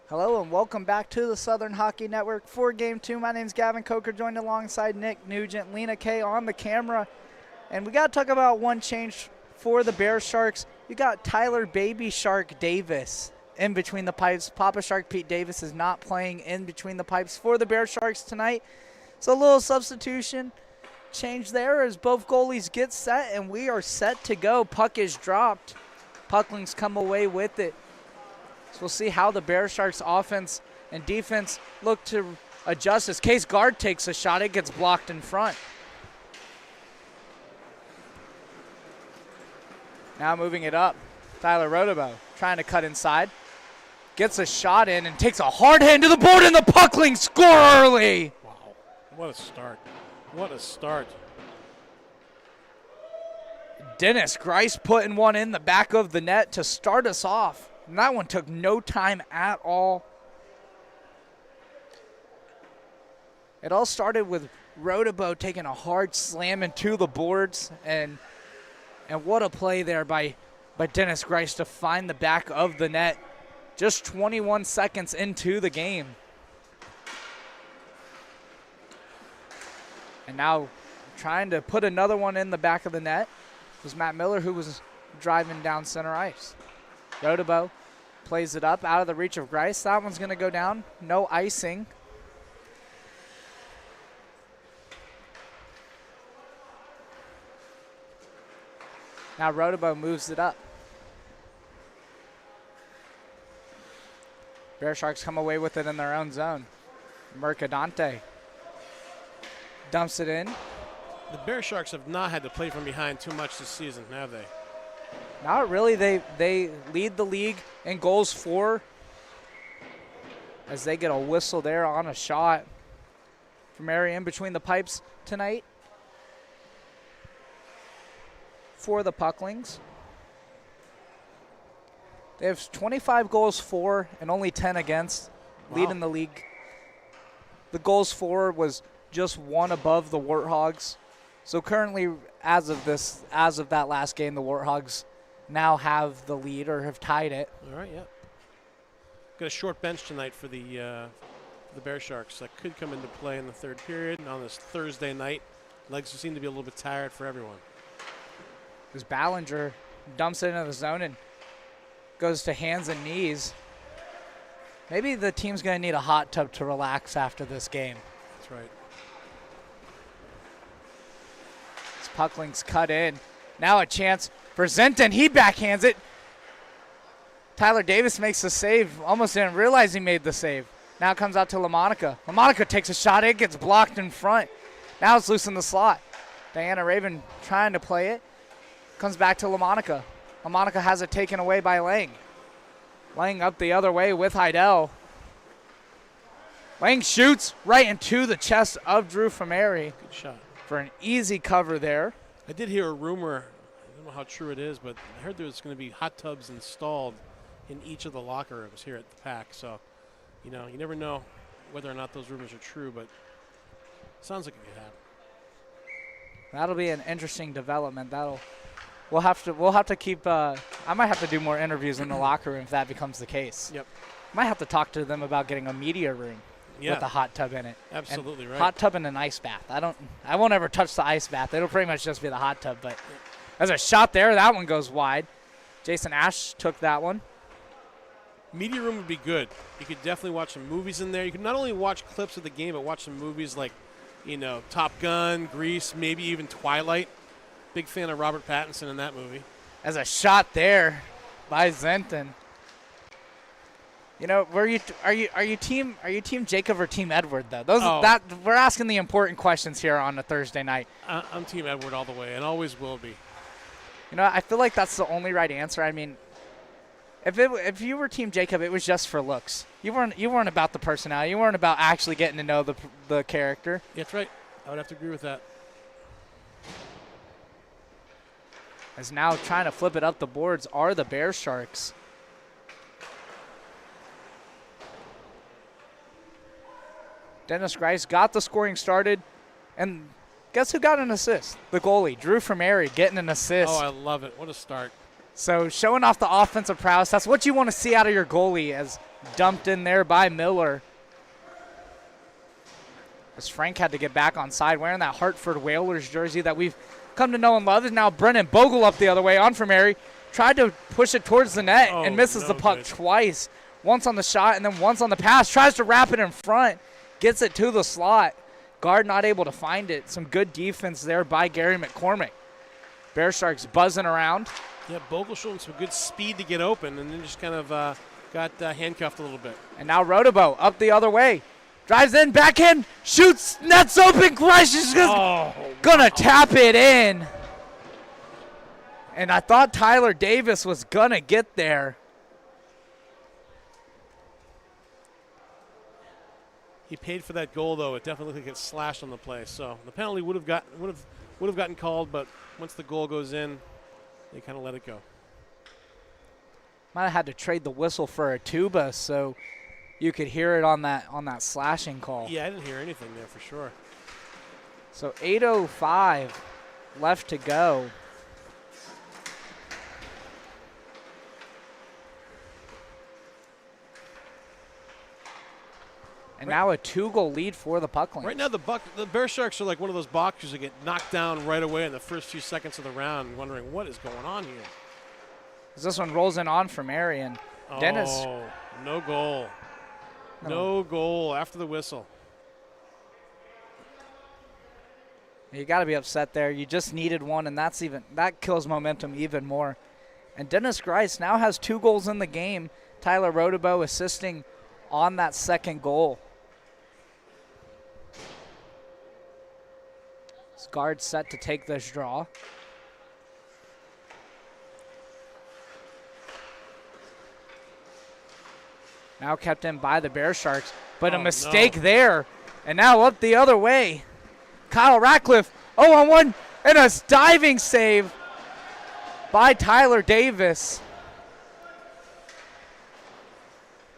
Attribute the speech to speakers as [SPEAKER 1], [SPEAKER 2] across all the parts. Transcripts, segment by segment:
[SPEAKER 1] Hello and welcome back to the Southern Hockey Network for Game 2. My name's Gavin Coker, joined alongside Nick Nugent, Lena K on the camera. And we got to talk about one change for the Bearsharks. You got Tyler Baby Shark Davis in between the pipes. Papa Shark Pete Davis is not playing in between the pipes for the Bearsharks tonight. So a little substitution change there as both goalies get set, and we are set to go. Puck is dropped. Pucklings come away with it. So we'll see how the Bearsharks offense and defense look to adjust. As Case guard takes a shot, it gets blocked in front. Now moving it up, Tyler Rodebo trying to cut inside. Gets a shot in and takes a hard hand to the board, and the Pucklings score early.
[SPEAKER 2] Wow, what a start. What a start.
[SPEAKER 1] Dennis Grice putting one in the back of the net to start us off. And that one took no time at all. It all started with Rodebo taking a hard slam into the boards, and what a play there by Dennis Grice to find the back of the net just 21 seconds into the game. And now trying to put another one in the back of the net was Matt Miller, who was driving down center ice. Rodebo plays it up out of the reach of Grice. That one's going to go down. No icing. Now Rodebo moves it up. Bearsharks come away with it in their own zone. Mercadante dumps it in.
[SPEAKER 2] The Bearsharks have not had to play from behind too much this season, have they?
[SPEAKER 1] Not really. They lead the league in goals for, as they get a whistle there on a shot from area in between the pipes tonight for the Pucklings. They have 25 goals for and only 10 against, leading the league. The goals for was just one above the Warthogs. So currently, as of that last game, the Warthogs now have the lead or have tied it.
[SPEAKER 2] All right, yeah. Got a short bench tonight for the Bearsharks. That could come into play in the third period. And on this Thursday night, legs seem to be a little bit tired for everyone.
[SPEAKER 1] As Ballinger dumps it into the zone and goes to hands and knees. Maybe the team's going to need a hot tub to relax after this game.
[SPEAKER 2] That's right.
[SPEAKER 1] As Pucklings cut in. Now a chance for Zenton. He backhands it. Tyler Davis makes the save. Almost didn't realize he made the save. Now it comes out to LaMonica. LaMonica takes a shot. It gets blocked in front. Now it's loose in the slot. Diana Raven trying to play it. Comes back to LaMonica. LaMonica has it taken away by Lang. Lang up the other way with Heidel. Lang shoots right into the chest of Drew Fameri.
[SPEAKER 2] Good shot.
[SPEAKER 1] For an easy cover there.
[SPEAKER 2] I did hear a rumor, I don't know how true it is, but I heard there was going to be hot tubs installed in each of the locker rooms here at the PAC. So, you never know whether or not those rumors are true, but it sounds like it could happen.
[SPEAKER 1] That'll be an interesting development. We'll have to keep. I might have to do more interviews in the locker room if that becomes the case.
[SPEAKER 2] Yep.
[SPEAKER 1] Might have to talk to them about getting a media room with a hot tub in it.
[SPEAKER 2] Absolutely
[SPEAKER 1] and
[SPEAKER 2] right.
[SPEAKER 1] Hot tub and an ice bath. I won't ever touch the ice bath. It'll pretty much just be the hot tub. But there's a shot there. That one goes wide. Jason Ash took that one.
[SPEAKER 2] Media room would be good. You could definitely watch some movies in there. You could not only watch clips of the game, but watch some movies like, Top Gun, Grease, maybe even Twilight. Big fan of Robert Pattinson in that movie.
[SPEAKER 1] As a shot there by Zenton. Are you team Jacob or team Edward though? We're asking the important questions here on a Thursday night.
[SPEAKER 2] I'm team Edward all the way and always will be.
[SPEAKER 1] I feel like that's the only right answer. I mean, if you were team Jacob, it was just for looks. You weren't about the personality. You weren't about actually getting to know the character.
[SPEAKER 2] That's right. I would have to agree with that.
[SPEAKER 1] As now trying to flip it up the boards are the Bearsharks. Dennis Grice got the scoring started, and guess who got an assist? The goalie, Drew Fameri, getting an assist.
[SPEAKER 2] Oh, I love it. What a start.
[SPEAKER 1] So showing off the offensive prowess, that's what you want to see out of your goalie, as dumped in there by Miller. As Frank had to get back on side wearing that Hartford Whalers jersey that we've come to know and love. Is now Brennan Bogle up the other way on from Mary. Tried to push it towards the net and misses the puck twice. Once on the shot and then once on the pass. Tries to wrap it in front. Gets it to the slot. Guard not able to find it. Some good defense there by Gary McCormick. Bearsharks buzzing around.
[SPEAKER 2] Yeah, Bogle showing some good speed to get open and then just kind of got handcuffed a little bit.
[SPEAKER 1] And now Rodebo up the other way. Drives in, backhand, shoots, nets open. Christ, she's gonna tap it in. And I thought Tyler Davis was gonna get there.
[SPEAKER 2] He paid for that goal, though. It definitely looked like it slashed on the play. So the penalty would have gotten called, but once the goal goes in, they kind of let it go.
[SPEAKER 1] Might have had to trade the whistle for a tuba so you could hear it on that slashing call.
[SPEAKER 2] Yeah, I didn't hear anything there for sure.
[SPEAKER 1] So 8:05 left to go. And now a 2-goal lead for the Pucklings.
[SPEAKER 2] Right now, the Bearsharks are like one of those boxers that get knocked down right away in the first few seconds of the round, wondering what is going on here.
[SPEAKER 1] As this one rolls in on from Arian. Dennis.
[SPEAKER 2] Oh, no goal. No goal after the whistle.
[SPEAKER 1] You got to be upset there. You just needed one, and that kills momentum even more. And Dennis Grice now has 2 goals in the game. Tyler Rodebo assisting on that second goal. Guard set to take this draw. Now kept in by the Bearsharks, but a mistake there. And now up the other way. Kyle Ratcliffe, 0-on-1, and a diving save by Tyler Davis.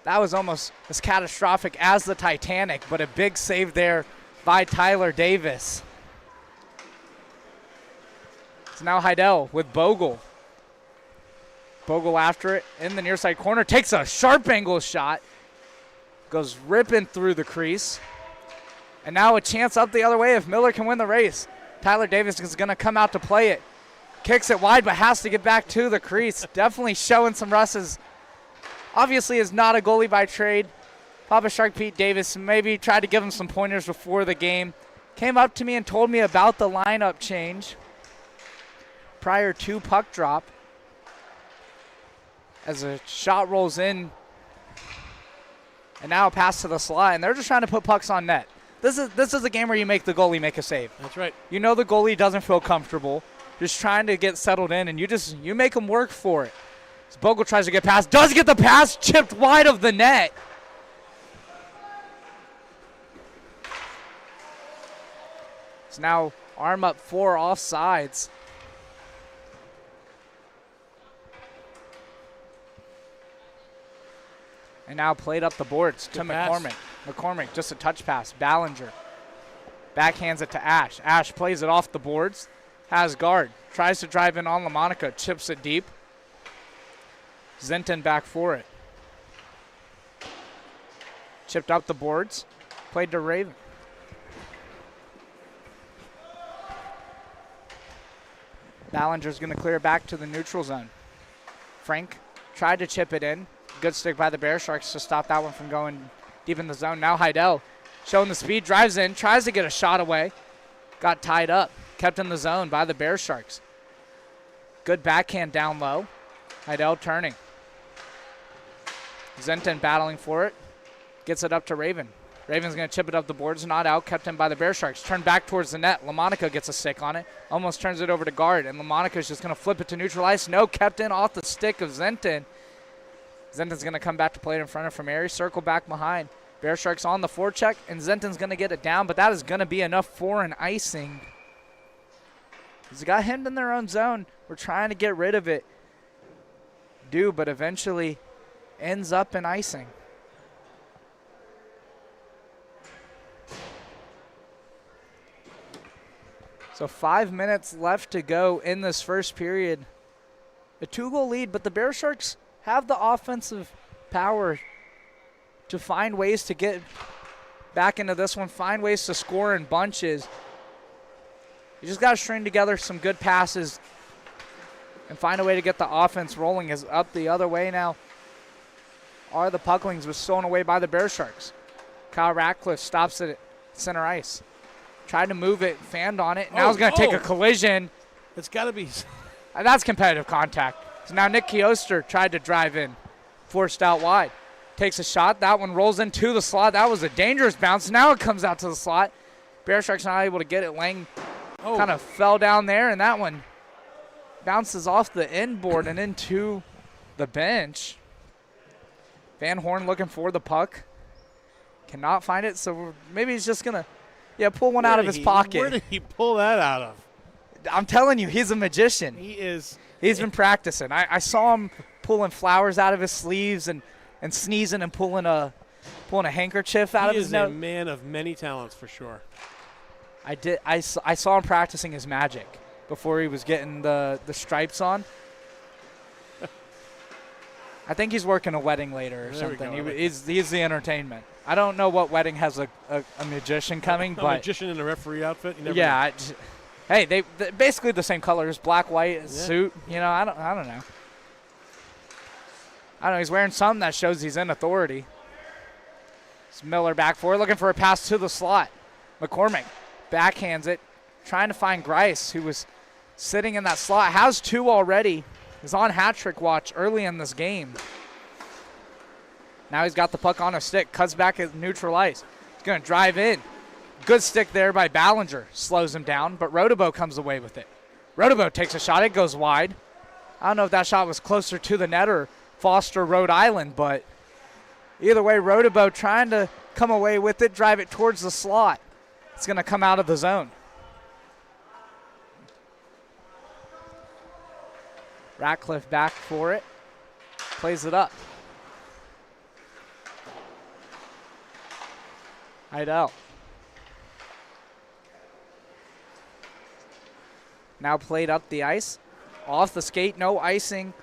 [SPEAKER 1] That was almost as catastrophic as the Titanic, but a big save there by Tyler Davis. It's now Heidel with Bogle. Bogle after it in the near side corner. Takes a sharp angle shot. Goes ripping through the crease. And now a chance up the other way if Miller can win the race. Tyler Davis is going to come out to play it. Kicks it wide but has to get back to the crease. Definitely showing some rusts. Obviously is not a goalie by trade. Papa Shark Pete Davis maybe tried to give him some pointers before the game. Came up to me and told me about the lineup change prior to puck drop. As a shot rolls in. And now a pass to the slot. And they're just trying to put pucks on net. This is a game where you make the goalie make a save.
[SPEAKER 2] That's right.
[SPEAKER 1] You know the goalie doesn't feel comfortable. Just trying to get settled in, and you make them work for it. As Bogle tries to get past, does get the pass, chipped wide of the net. It's now arm up 4 offsides. And now played up the boards to McCormick. McCormick, just a touch pass. Ballinger backhands it to Ash. Ash plays it off the boards. Has guard. Tries to drive in on LaMonica. Chips it deep. Zenton back for it. Chipped up the boards. Played to Raven. Ballinger's going to clear back to the neutral zone. Frank tried to chip it in. Good stick by the Bearsharks to stop that one from going deep in the zone. Now Heidel showing the speed, drives in, tries to get a shot away. Got tied up, kept in the zone by the Bearsharks. Good backhand down low. Heidel turning. Zenton battling for it. Gets it up to Raven. Raven's going to chip it up the boards, not out, kept in by the Bearsharks. Turned back towards the net. LaMonica gets a stick on it. Almost turns it over to guard, and LaMonica's just going to flip it to neutral ice. No, kept in off the stick of Zenton. Zenton's going to come back to play it in front of Mary. Circle back behind. Bearsharks on the forecheck, and Zenton's going to get it down, but that is going to be enough for an icing. He's got hemmed in their own zone. We're trying to get rid of it. But eventually ends up in icing. So 5 minutes left to go in this first period. A 2-goal lead, but the Bearsharks have the offensive power to find ways to get back into this one, find ways to score in bunches. You just got to string together some good passes and find a way to get the offense rolling. Is up the other way now are the Pucklings, was stolen away by the Bearsharks. Kyle Ratcliffe stops it at center ice. Tried to move it, fanned on it. Now he's going to take a collision.
[SPEAKER 2] It's got to be.
[SPEAKER 1] And that's competitive contact. So now Nick Kioster tried to drive in, forced out wide. Takes a shot. That one rolls into the slot. That was a dangerous bounce. Now it comes out to the slot. Bearsharks not able to get it. Lang kind of fell down there, and that one bounces off the end board and into the bench. Van Horn looking for the puck. Cannot find it, so maybe he's just going to pull one out of his pocket.
[SPEAKER 2] Where did he pull that out of?
[SPEAKER 1] I'm telling you, he's a magician.
[SPEAKER 2] He is.
[SPEAKER 1] He's been practicing. I saw him pulling flowers out of his sleeves and sneezing and pulling a handkerchief out of his nose.
[SPEAKER 2] He is a man of many talents for sure.
[SPEAKER 1] I saw him practicing his magic before he was getting the stripes on. I think he's working a wedding later or something. He's the entertainment. I don't know what wedding has a magician coming, but
[SPEAKER 2] a magician in a referee outfit. You never
[SPEAKER 1] know. Hey, they basically the same colors, black, white suit. You know, I don't know. I don't know. He's wearing something that shows he's in authority. It's Miller back forward, looking for a pass to the slot. McCormick backhands it, trying to find Grice, who was sitting in that slot. Has 2 already. Is on hat trick watch early in this game. Now he's got the puck on a stick, cuts back at neutral ice. He's going to drive in. Good stick there by Ballinger. Slows him down, but Rodebo comes away with it. Rodebo takes a shot. It goes wide. I don't know if that shot was closer to the net or Foster, Rhode Island, but either way, Rodebo trying to come away with it, drive it towards the slot. It's going to come out of the zone. Ratcliffe back for it. Plays it up. Heidel. Now played up the ice. Off the skate, no icing.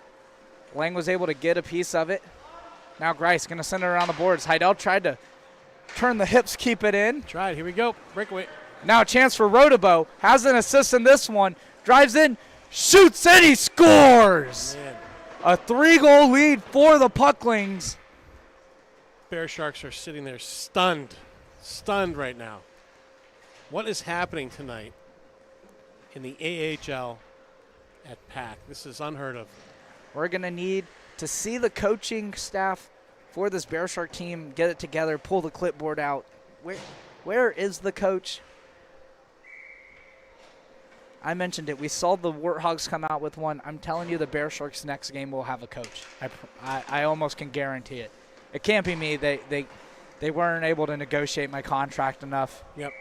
[SPEAKER 1] Lang was able to get a piece of it. Now Grice going to send it around the boards. Heidel tried to turn the hips, keep it in.
[SPEAKER 2] Tried. Here we go. Breakaway.
[SPEAKER 1] Now a chance for Rodebo. Has an assist in this one. Drives in, shoots, and he scores.
[SPEAKER 2] Man.
[SPEAKER 1] A 3-goal lead for the Pucklings.
[SPEAKER 2] Bearsharks are sitting there stunned. Stunned right now. What is happening tonight in the AHL at PAC? This is unheard of.
[SPEAKER 1] We're going to need to see the coaching staff for this Bearshark team get it together, pull the clipboard out. Where is the coach? I mentioned it. We saw the Warthogs come out with one. I'm telling you, the Bearsharks next game will have a coach. I almost can guarantee it. It can't be me. They weren't able to negotiate my contract enough.
[SPEAKER 2] Yep.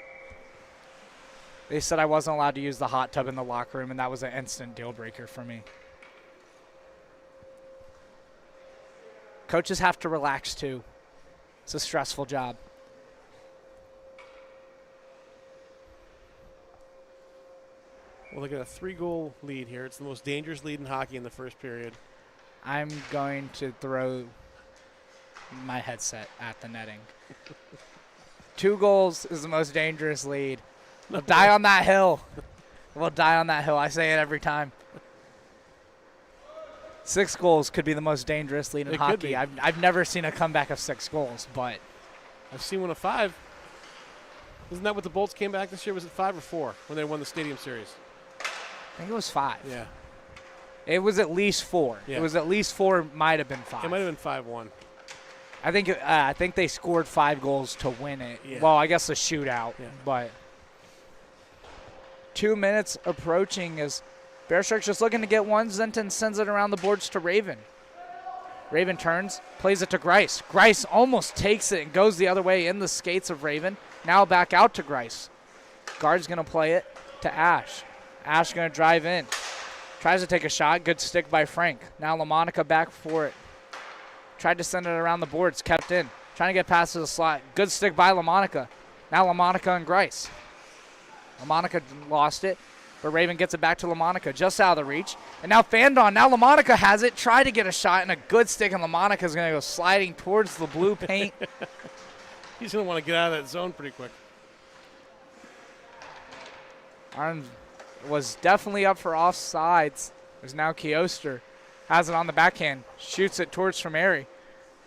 [SPEAKER 1] They said I wasn't allowed to use the hot tub in the locker room, and that was an instant deal breaker for me. Coaches have to relax, too. It's a stressful job.
[SPEAKER 2] Well, look at a 3-goal lead here. It's the most dangerous lead in hockey in the first period.
[SPEAKER 1] I'm going to throw my headset at the netting. 2 goals is the most dangerous lead. We'll die on that hill. We'll die on that hill. I say it every time. 6 goals could be the most dangerous lead in hockey. I've never seen a comeback of 6 goals, but
[SPEAKER 2] I've seen one of 5. Isn't that what the Bolts came back this year? Was it 5 or 4 when they won the Stadium Series?
[SPEAKER 1] I think it was 5.
[SPEAKER 2] Yeah.
[SPEAKER 1] It was at least 4.
[SPEAKER 2] Yeah.
[SPEAKER 1] It was at least 4. Might have been 5.
[SPEAKER 2] It might have been 5-1.
[SPEAKER 1] I think they scored 5 goals to win it.
[SPEAKER 2] Yeah.
[SPEAKER 1] Well, I guess a shootout,
[SPEAKER 2] yeah.
[SPEAKER 1] But 2 minutes approaching as Bearsharks just looking to get one. Zenton sends it around the boards to Raven. Raven turns, plays it to Grice. Grice almost takes it and goes the other way in the skates of Raven. Now back out to Grice. Guard's going to play it to Ash. Ash going to drive in. Tries to take a shot. Good stick by Frank. Now LaMonica back for it. Tried to send it around the boards. Kept in. Trying to get past to the slot. Good stick by LaMonica. Now LaMonica and Grice. LaMonica lost it. But Raven gets it back to LaMonica, just out of the reach. And now Fandon, now LaMonica has it, tried to get a shot, and a good stick, and LaMonica's going to go sliding towards the blue paint.
[SPEAKER 2] He's going to want to get out of that zone pretty quick.
[SPEAKER 1] Arms was definitely up for offsides. There's now Kioster. Has it on the backhand. Shoots it towards Tremeri.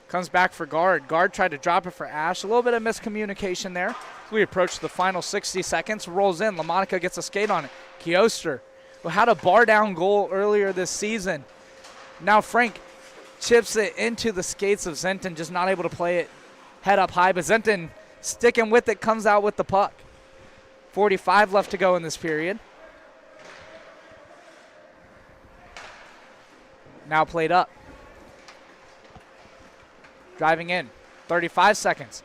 [SPEAKER 1] Comes back for Guard. Guard tried to drop it for Ash. A little bit of miscommunication there. We approach the final 60 seconds. Rolls in. LaMonica gets a skate on it. Kioster, who had a bar down goal earlier this season. Now Frank chips it into the skates of Zenton, just not able to play it head up high. But Zenton sticking with it, comes out with the puck. 45 left to go in this period. Now played up. Driving in. 35 seconds.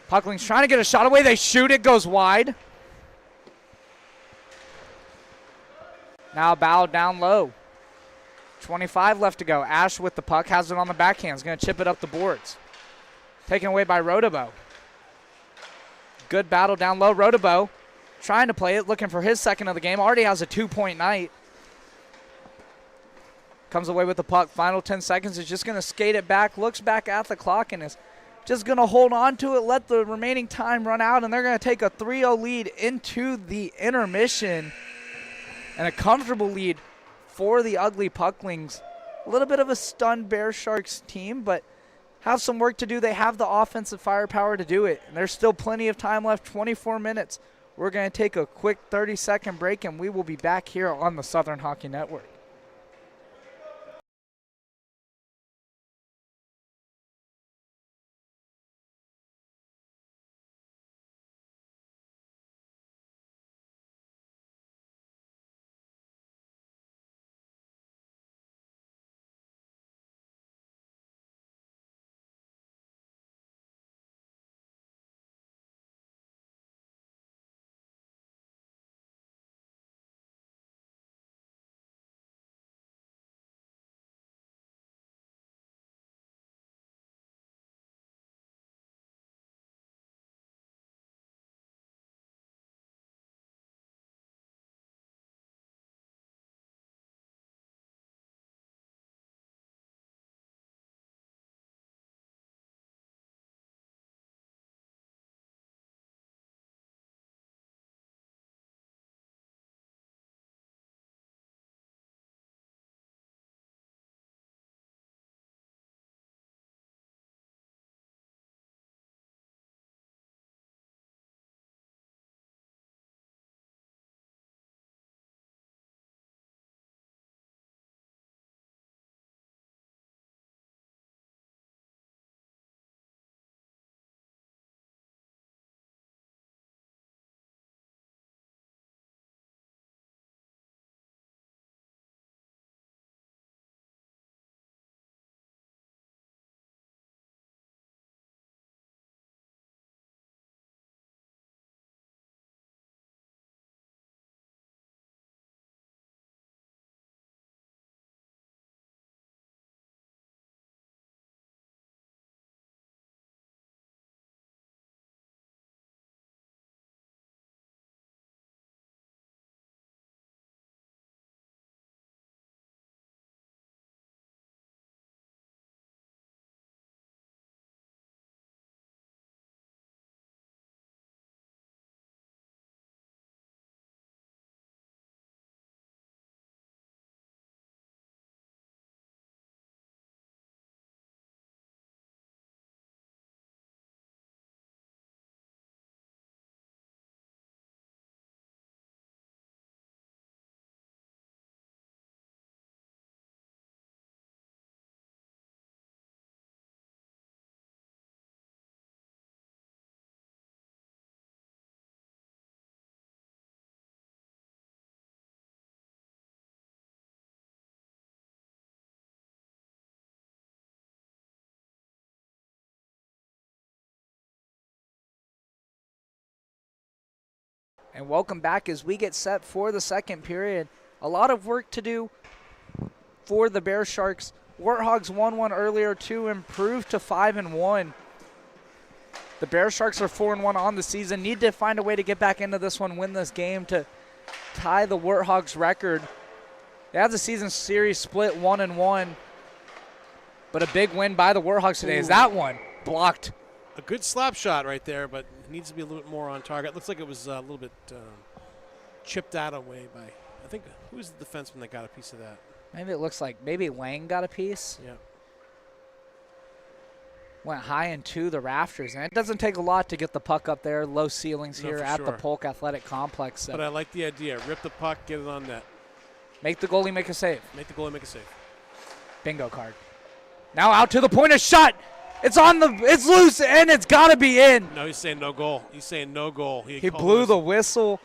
[SPEAKER 1] Pucklings trying to get a shot away. They shoot. It goes wide. Now Bow down low. 25 left to go. Ash with the puck. Has it on the backhand. Is going to chip it up the boards. Taken away by Rodebo. Good battle down low. Rodebo trying to play it. Looking for his second of the game. Already has a 2-point night. Comes away with the puck. Final 10 seconds. Is just going to skate it back. Looks back at the clock and is just going to hold on to it. Let the remaining time run out. And they're going to take a 3-0 lead into the intermission. And a comfortable lead for the Ugly Pucklings. A little bit of a stunned Bearsharks team, but have some work to do. They have the offensive firepower to do it. And there's still plenty of time left, 24 minutes. We're going to take a quick 30-second break, and we will be back here on the Southern Hockey Network. And welcome back as we get set for the second period. A lot of work to do for the Bearsharks. Warthogs 1-1 earlier to improve to 5-1. The Bearsharks are 4-1 on the season. Need to find a way to get back into this one, win this game to tie the Warthogs record. They have the season series split 1-1, but a big win by the Warthogs today. Is that one blocked?
[SPEAKER 2] A good slap shot right there, but it needs to be a little bit more on target. Looks like it was a little bit chipped out away by, I think, who was the defenseman that got a piece of that?
[SPEAKER 1] Maybe it looks like maybe Lang got a piece.
[SPEAKER 2] Yeah.
[SPEAKER 1] Went high into the rafters, and it doesn't take a lot to get the puck up there. Low ceilings here at the Polk Athletic Complex. So.
[SPEAKER 2] But I like the idea. Rip the puck, get it on net.
[SPEAKER 1] Make the goalie make a save.
[SPEAKER 2] Make the goalie make a save.
[SPEAKER 1] Bingo card. Now out to the point of shot. It's loose, and it's got to be in.
[SPEAKER 2] No, he's saying no goal. He's saying no goal.
[SPEAKER 1] He blew the whistle.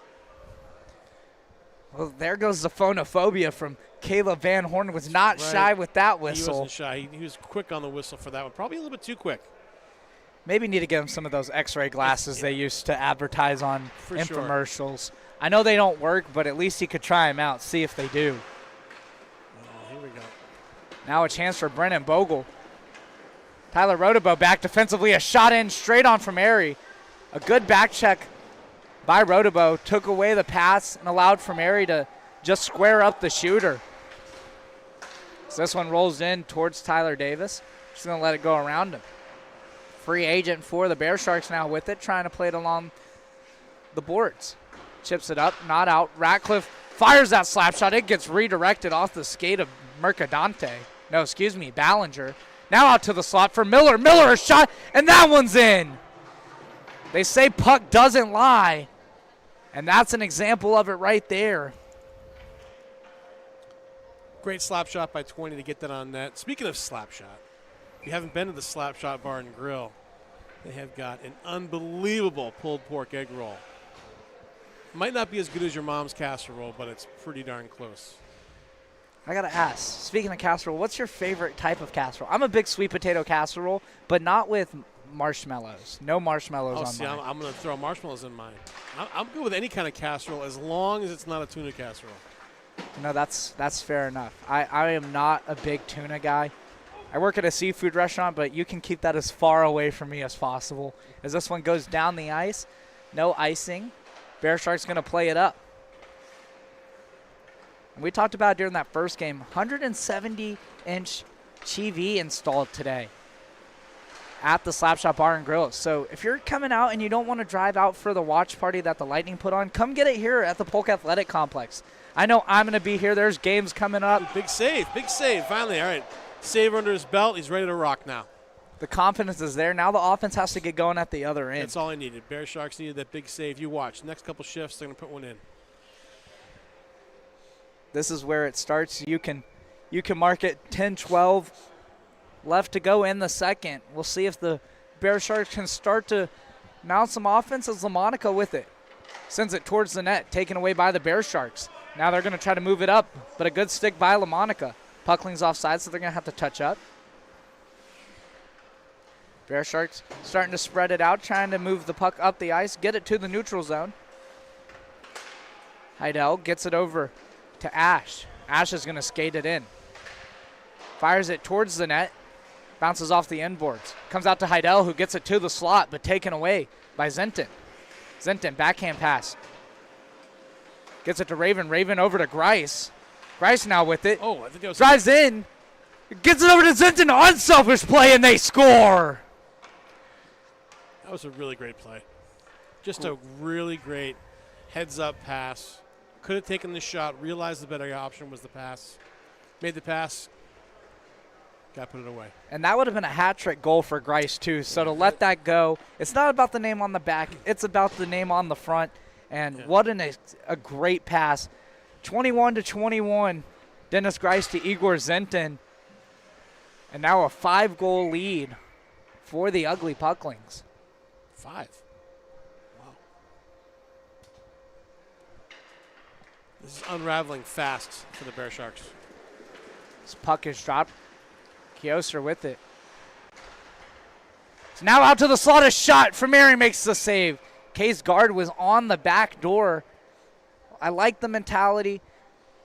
[SPEAKER 1] Well, there goes the phonophobia from Caleb Van Horn. Was not shy with that whistle.
[SPEAKER 2] He wasn't shy. He was quick on the whistle for that one. Probably a little bit too quick.
[SPEAKER 1] Maybe need to give him some of those X-ray glasses they used to advertise on infomercials.
[SPEAKER 2] Sure.
[SPEAKER 1] I know they don't work, but at least he could try them out, see if they do.
[SPEAKER 2] Oh, here we go.
[SPEAKER 1] Now a chance for Brennan Bogle. Tyler Rodebo back defensively, a shot in straight on from Airy. A good back check by Rodebo, took away the pass and allowed from Airy to just square up the shooter. So this one rolls in towards Tyler Davis. Just going to let it go around him. Free agent for the Bearsharks now with it, trying to play it along the boards. Chips it up, not out. Ratcliffe fires that slap shot. It gets redirected off the skate of Mercadante. No, excuse me, Ballinger. Now out to the slot for Miller. Miller a shot, and that one's in. They say puck doesn't lie, and that's an example of it right there.
[SPEAKER 2] Great slap shot by 20 to get that on net. Speaking of slap shot, if you haven't been to the Slap Shot Bar and Grill, they have got an unbelievable pulled pork egg roll. Might not be as good as your mom's casserole, but it's pretty darn close.
[SPEAKER 1] I got to ask, speaking of casserole, what's your favorite type of casserole? I'm a big sweet potato casserole, but not with marshmallows. No marshmallows on mine.
[SPEAKER 2] I'm going to throw marshmallows in mine. I'm good with any kind of casserole as long as it's not a tuna casserole.
[SPEAKER 1] No, that's fair enough. I am not a big tuna guy. I work at a seafood restaurant, but you can keep that as far away from me as possible. As this one goes down the ice, no icing. Bearsharks going to play it up. And we talked about during that first game, 170-inch TV installed today at the Slapshot Bar and Grill. So if you're coming out and you don't want to drive out for the watch party that the Lightning put on, come get it here at the Polk Athletic Complex. I know I'm going to be here. There's games coming up.
[SPEAKER 2] Big save, finally. All right, save under his belt. He's ready to rock now.
[SPEAKER 1] The confidence is there. Now the offense has to get going at the other end.
[SPEAKER 2] That's all I needed. Bearsharks needed that big save. You watch. Next couple shifts, they're going to put one in.
[SPEAKER 1] This is where it starts. You can mark it 10-12 left to go in the second. We'll see if the Bearsharks can start to mount some offense as LaMonica with it. Sends it towards the net, taken away by the Bearsharks. Now they're going to try to move it up, but a good stick by LaMonica. Pucklings offside, so they're going to have to touch up. Bearsharks starting to spread it out, trying to move the puck up the ice, get it to the neutral zone. Heidel gets it over to Ash. Ash is going to skate it in. Fires it towards the net. Bounces off the inboards. Comes out to Heidel, who gets it to the slot, but taken away by Zenton. Zenton, backhand pass. Gets it to Raven. Raven over to Grice. Grice now with it.
[SPEAKER 2] Oh, I think that was
[SPEAKER 1] drives in. Gets it over to Zenton. Unselfish play, and they score.
[SPEAKER 2] That was a really great play. Just a really great heads-up pass. Could have taken the shot, realized the better option was the pass. Made the pass. Got to put it away.
[SPEAKER 1] And that would have been a hat-trick goal for Grice, too. So to let that go, it's not about the name on the back. It's about the name on the front. And what a great pass. 21-21, Dennis Grice to Igor Zenton. And now a 5-goal lead for the Ugly Pucklings.
[SPEAKER 2] 5. Wow. This is unraveling fast for the Bearsharks.
[SPEAKER 1] This puck is dropped. Kioser with it. So now out to the slot, a shot from Mary makes the save. Kay's guard was on the back door. I like the mentality.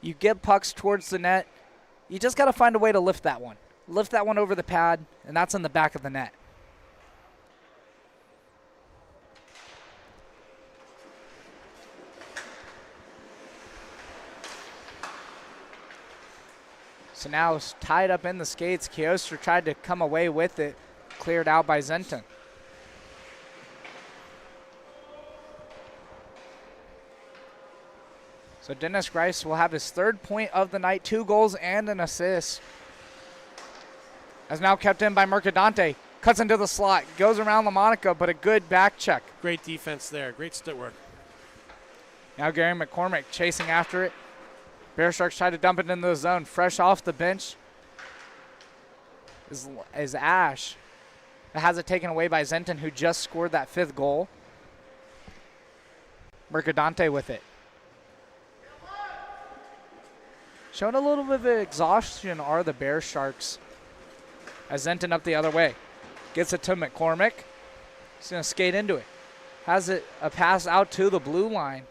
[SPEAKER 1] You get pucks towards the net. You just got to find a way to lift that one. Lift that one over the pad, and that's in the back of the net. So now it's tied up in the skates. Kioster tried to come away with it, cleared out by Zenton. So Dennis Grice will have his 3rd point of the night, 2 goals and an assist. As now kept in by Mercadante. Cuts into the slot, goes around LaMonica, but a good back check.
[SPEAKER 2] Great defense there, great stick work.
[SPEAKER 1] Now Gary McCormick chasing after it. Bearsharks try to dump it into the zone. Fresh off the bench is Ash. That has it taken away by Zenton, who just scored that 5th goal. Mercadante with it. Showing a little bit of exhaustion are the Bearsharks. As Zenton up the other way. Gets it to McCormick. He's going to skate into it. Has it a pass out to the blue line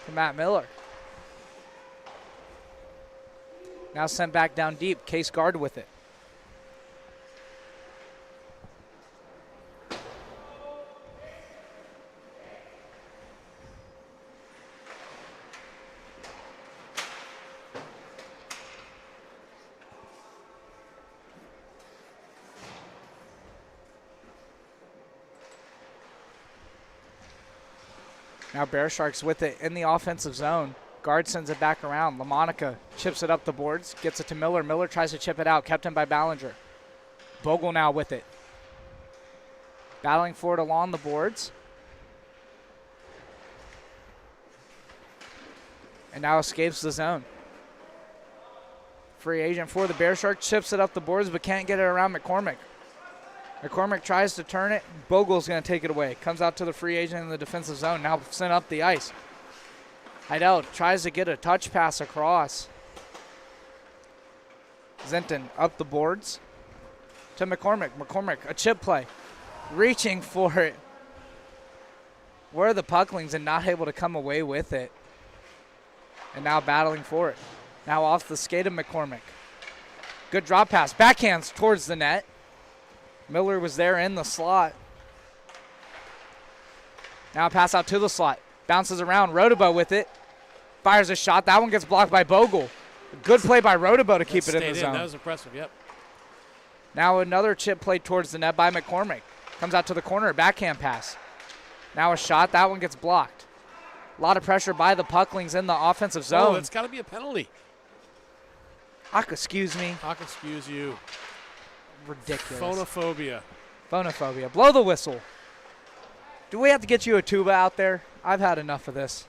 [SPEAKER 1] to Matt Miller. Now sent back down deep. Case Guard with it. Now Bearsharks with it in the offensive zone. Guard sends it back around. LaMonica chips it up the boards, gets it to Miller. Miller tries to chip it out, kept in by Ballinger. Bogle now with it. Battling for it along the boards. And now escapes the zone. Free agent for the Bearsharks, chips it up the boards but can't get it around McCormick. McCormick tries to turn it. Bogle's going to take it away. Comes out to the free agent in the defensive zone. Now sent up the ice. Heidel tries to get a touch pass across. Zenton up the boards to McCormick. McCormick, a chip play. Reaching for it. Were the Pucklings and not able to come away with it. And now battling for it. Now off the skate of McCormick. Good drop pass. Backhands towards the net. Miller was there in the slot. Now a pass out to the slot. Bounces around. Rodebo with it. Fires a shot. That one gets blocked by Bogle. Good play by Rodebo to keep it in the zone.
[SPEAKER 2] That was impressive, yep.
[SPEAKER 1] Now another chip play towards the net by McCormick. Comes out to the corner. Backhand pass. Now a shot. That one gets blocked. A lot of pressure by the Pucklings in the offensive zone.
[SPEAKER 2] Oh, it's got to be a penalty.
[SPEAKER 1] Excuse me.
[SPEAKER 2] Excuse you.
[SPEAKER 1] Ridiculous.
[SPEAKER 2] Phonophobia.
[SPEAKER 1] Blow the whistle. Do we have to get you a tuba out there? I've had enough of this.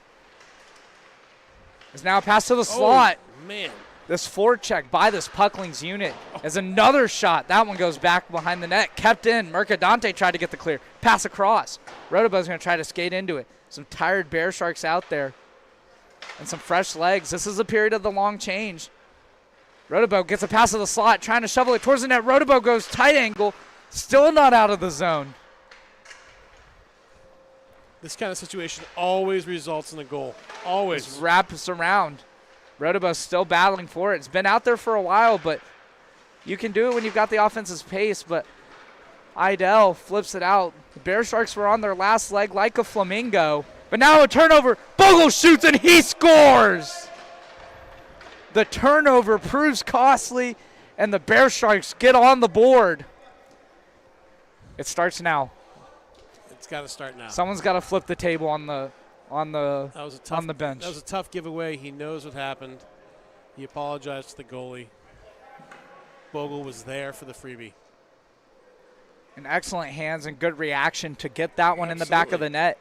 [SPEAKER 1] It's now a pass to the slot.
[SPEAKER 2] Oh, man.
[SPEAKER 1] This forecheck by this Pucklings unit is another shot. That one goes back behind the net. Kept in. Mercadante tried to get the clear. Pass across. Rodebo's going to try to skate into it. Some tired Bearsharks out there. And some fresh legs. This is a period of the long change. Rodebo gets a pass to the slot, trying to shovel it towards the net. Rodebo goes tight angle, still not out of the zone.
[SPEAKER 2] This kind of situation always results in a goal. Always.
[SPEAKER 1] Just wraps around. Rodebo's still battling for it. It's been out there for a while, but you can do it when you've got the offensive pace. But Idell flips it out. The Bearsharks were on their last leg like a flamingo. But now a turnover. Bogle shoots and he scores! The turnover proves costly, and the Bearsharks get on the board. It starts now.
[SPEAKER 2] It's got to start now.
[SPEAKER 1] Someone's got to flip the table on the bench.
[SPEAKER 2] That was a tough giveaway. He knows what happened. He apologized to the goalie. Bogle was there for the freebie.
[SPEAKER 1] And excellent hands and good reaction to get that one in the back of the net.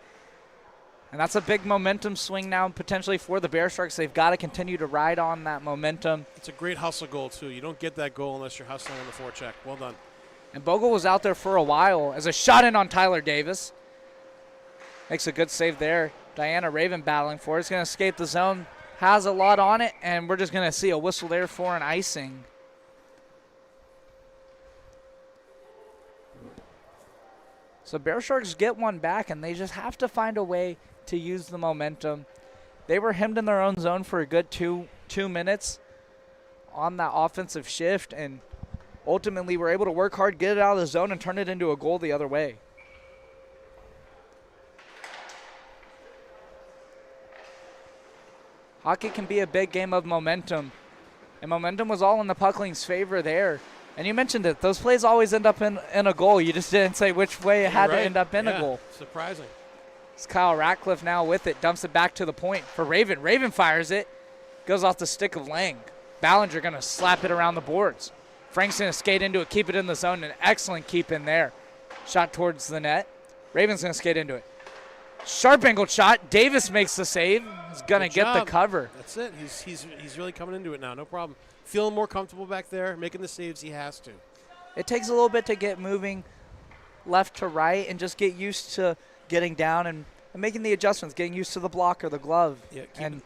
[SPEAKER 1] And that's a big momentum swing now potentially for the Bearsharks. They've got to continue to ride on that momentum.
[SPEAKER 2] It's a great hustle goal, too. You don't get that goal unless you're hustling on the forecheck. Well done.
[SPEAKER 1] And Bogle was out there for a while as a shot in on Tyler Davis. Makes a good save there. Diana Raven battling for it. It's going to escape the zone. Has a lot on it, and we're just going to see a whistle there for an icing. So Bearsharks get one back, and they just have to find a way to use the momentum. They were hemmed in their own zone for a good two minutes on that offensive shift, and ultimately were able to work hard, get it out of the zone, and turn it into a goal the other way. Hockey can be a big game of momentum, And momentum was all in the Pucklings' favor there. And you mentioned it. Those plays always end up in a goal. You just didn't say which way it had to end up in a goal.
[SPEAKER 2] Surprising.
[SPEAKER 1] It's Kyle Ratcliffe now with it. Dumps it back to the point for Raven. Raven fires it. Goes off the stick of Lang. Ballinger going to slap it around the boards. Frank's going to skate into it, keep it in the zone. An excellent keep in there. Shot towards the net. Raven's going to skate into it. Sharp angled shot. Davis makes the save. He's going to get the cover.
[SPEAKER 2] That's it. He's really coming into it now. No problem. Feeling more comfortable back there, making the saves he has to.
[SPEAKER 1] It takes a little bit to get moving left to right and just get used to getting down and making the adjustments, getting used to the block or the glove.
[SPEAKER 2] Yeah,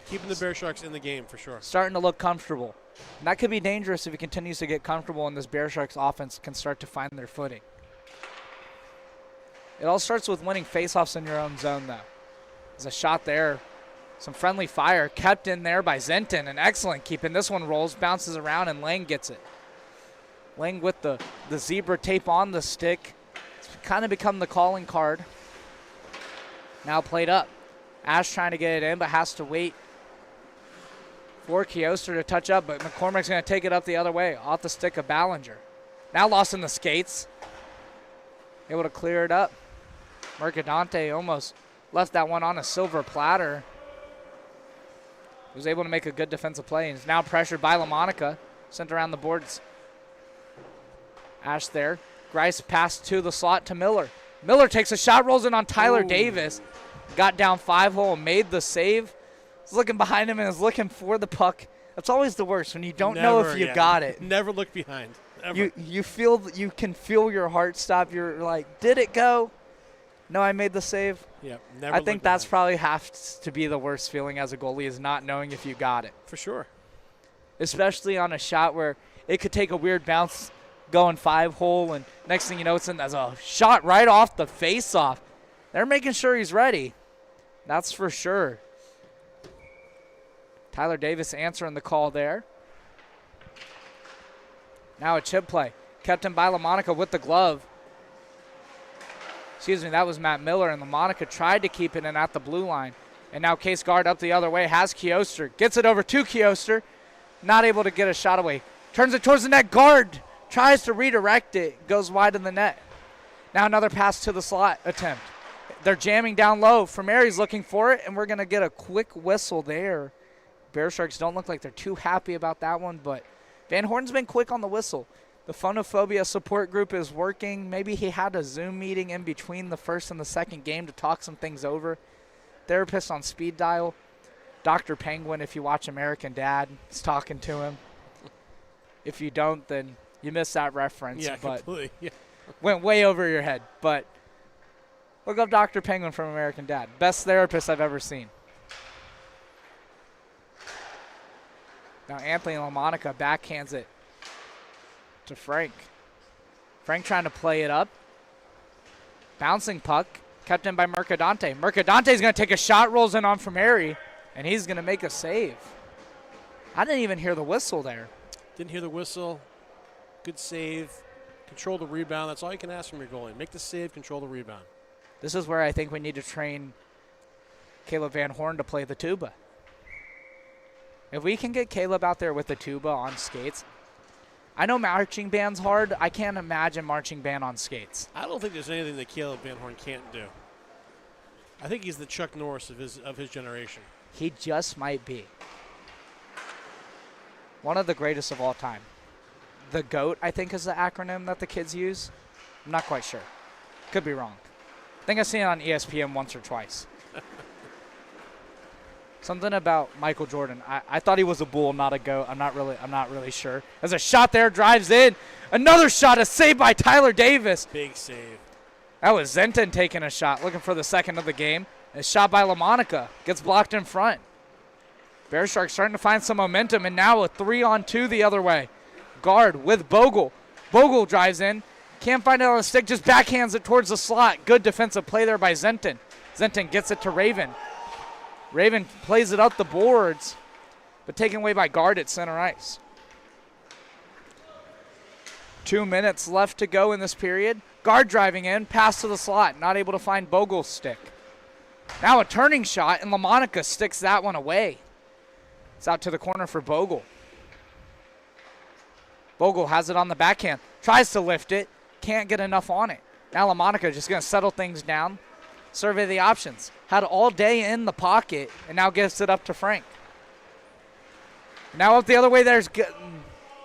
[SPEAKER 2] keeping the Bearsharks in the game for sure.
[SPEAKER 1] Starting to look comfortable. And that could be dangerous if he continues to get comfortable and this Bearsharks offense can start to find their footing. It all starts with winning faceoffs in your own zone, though. There's a shot there. Some friendly fire kept in there by Zenton. An excellent keep. And this one rolls, bounces around, and Lang gets it. Lang with the zebra tape on the stick. It's kind of become the calling card. Now played up. Ash trying to get it in, but has to wait for Kioster to touch up. But McCormick's going to take it up the other way, off the stick of Ballinger. Now lost in the skates. Able to clear it up. Mercadante almost left that one on a silver platter. Was able to make a good defensive play and is now pressured by LaMonica. Sent around the boards. Ash there. Grice passed to the slot to Miller. Miller takes a shot, rolls it on Tyler Davis. Got down 5-hole, made the save. He's looking behind him and is looking for the puck. That's always the worst when you don't know if you got it.
[SPEAKER 2] Never look behind. Ever.
[SPEAKER 1] You can feel your heart stop. You're like, did it go? No, I made the save.
[SPEAKER 2] Yep,
[SPEAKER 1] I think that's probably has to be the worst feeling as a goalie is not knowing if you got it.
[SPEAKER 2] For sure.
[SPEAKER 1] Especially on a shot where it could take a weird bounce going 5-hole, and next thing you know, it's in as a shot right off the face-off. They're making sure he's ready. That's for sure. Tyler Davis answering the call there. Now a chip play. Kept in by LaMonica with the glove. Excuse me, that was Matt Miller, and LaMonica tried to keep it in at the blue line. And now Case Guard up the other way, has Kioster. Gets it over to Kioster. Not able to get a shot away. Turns it towards the net. Guard tries to redirect it. Goes wide in the net. Now another pass to the slot attempt. They're jamming down low. Mary's looking for it, and we're going to get a quick whistle there. Bearsharks don't look like they're too happy about that one, but Van Horn's been quick on the whistle. The phonophobia support group is working. Maybe he had a Zoom meeting in between the first and the second game to talk some things over. Therapist on speed dial. Dr. Penguin, if you watch American Dad, is talking to him. If you don't, then you missed that reference.
[SPEAKER 2] Yeah,
[SPEAKER 1] but
[SPEAKER 2] completely. Yeah.
[SPEAKER 1] Went way over your head. But look up Dr. Penguin from American Dad. Best therapist I've ever seen. Now Anthony LaMonica backhands it to Frank. Frank trying to play it up. Bouncing puck. Kept in by Mercadante. Mercadante's going to take a shot, rolls in on Mary, and he's going to make a save. I didn't even hear the whistle there.
[SPEAKER 2] Didn't hear the whistle. Good save. Control the rebound. That's all you can ask from your goalie. Make the save, control the rebound.
[SPEAKER 1] This is where I think we need to train Caleb Van Horn to play the tuba. If we can get Caleb out there with the tuba on skates, I know marching band's hard. I can't imagine marching band on skates.
[SPEAKER 2] I don't think there's anything that Caleb Van Horn can't do. I think he's the Chuck Norris of his generation.
[SPEAKER 1] He just might be. One of the greatest of all time. The GOAT, I think, is the acronym that the kids use. I'm not quite sure. Could be wrong. I think I've seen it on ESPN once or twice. Something about Michael Jordan. I thought he was a bull, not a goat. I'm not really sure. There's a shot there, drives in. Another shot, a save by Tyler Davis.
[SPEAKER 2] Big save.
[SPEAKER 1] That was Zenton taking a shot, looking for the second of the game. A shot by LaMonica. Gets blocked in front. Bearsharks starting to find some momentum, and now a 3-on-2 the other way. Guard with Bogle. Bogle drives in. Can't find it on the stick, just backhands it towards the slot. Good defensive play there by Zenton. Zenton gets it to Raven. Raven plays it up the boards, but taken away by Guard at center ice. 2 minutes left to go in this period. Guard driving in, pass to the slot, not able to find Bogle's stick. Now a turning shot, and LaMonica sticks that one away. It's out to the corner for Bogle. Bogle has it on the backhand. Tries to lift it. Can't get enough on it. Now LaMonica just going to settle things down. Survey the options. Had all day in the pocket and now gives it up to Frank. Now up the other way, I was going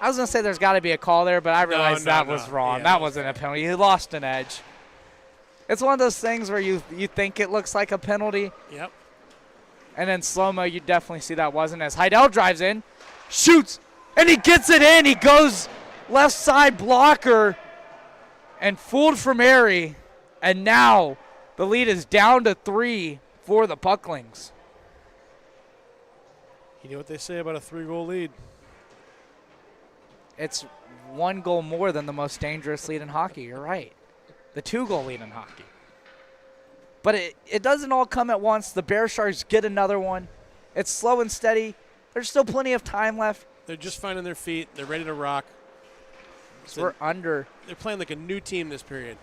[SPEAKER 1] to say there's got to be a call there, but I realized that was wrong.
[SPEAKER 2] Yeah,
[SPEAKER 1] that wasn't a penalty. He lost an edge. It's one of those things where you think it looks like a penalty.
[SPEAKER 2] Yep.
[SPEAKER 1] And then slow-mo, you definitely see that wasn't. As Heidel drives in, shoots, and he gets it in. He goes left side blocker and fooled for Mary. And now the lead is down to 3 for the Pucklings.
[SPEAKER 2] You know what they say about a 3-goal lead?
[SPEAKER 1] It's 1 goal more than the most dangerous lead in hockey. You're right. The 2-goal lead in hockey. But it doesn't all come at once. The Bearsharks get another one. It's slow and steady. There's still plenty of time left.
[SPEAKER 2] They're just finding their feet. They're ready to rock.
[SPEAKER 1] We're under.
[SPEAKER 2] They're playing like a new team this period.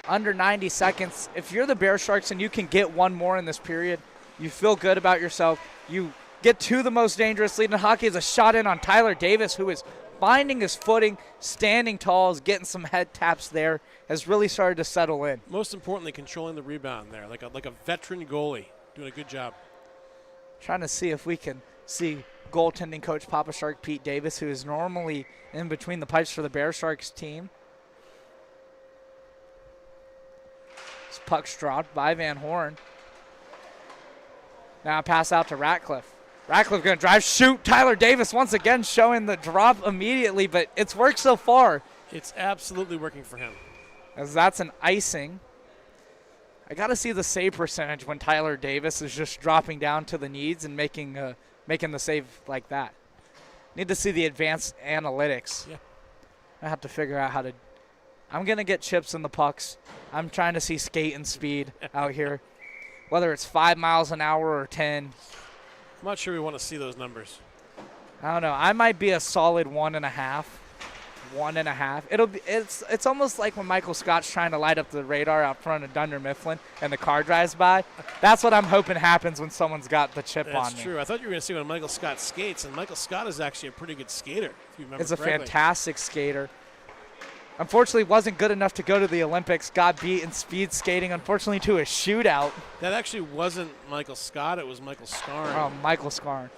[SPEAKER 1] Under 90 seconds. If you're the Bearsharks and you can get one more in this period, you feel good about yourself. You get to the most dangerous lead in hockey. Is a shot in on Tyler Davis, who is finding his footing, standing tall, is getting some head taps there, has really started to settle in.
[SPEAKER 2] Most importantly, controlling the rebound there, like a veteran goalie, doing a good job.
[SPEAKER 1] Trying to see if we can see goaltending coach Papa Shark Pete Davis, who is normally in between the pipes for the Bearsharks team. This puck's dropped by Van Horn. Now a pass out to Ratcliffe. Ratcliffe going to drive, shoot. Tyler Davis once again showing the drop immediately, but it's worked so far.
[SPEAKER 2] It's absolutely working for him.
[SPEAKER 1] As that's an icing. I got to see the save percentage when Tyler Davis is just dropping down to the knees and making the save like that. Need to see the advanced analytics.
[SPEAKER 2] Yeah.
[SPEAKER 1] I have to figure out how to. I'm going to get chips in the pucks. I'm trying to see skate and speed out here, whether it's 5 miles an hour or 10.
[SPEAKER 2] I'm not sure we want to see those numbers.
[SPEAKER 1] I don't know. I might be a solid 1.5. 1.5. It's almost like when Michael Scott's trying to light up the radar out front of Dunder Mifflin and the car drives by. That's what I'm hoping happens when someone's got the chip on me.
[SPEAKER 2] That's true. I thought you were going to see when Michael Scott skates, and Michael Scott is actually a pretty good skater, if you remember
[SPEAKER 1] It's a
[SPEAKER 2] correctly.
[SPEAKER 1] fantastic skater. Unfortunately, wasn't good enough to go to the Olympics. Got beat in speed skating, unfortunately, to a shootout.
[SPEAKER 2] That actually wasn't Michael Scott. It was Michael Scarn.
[SPEAKER 1] Oh, Michael Scarn.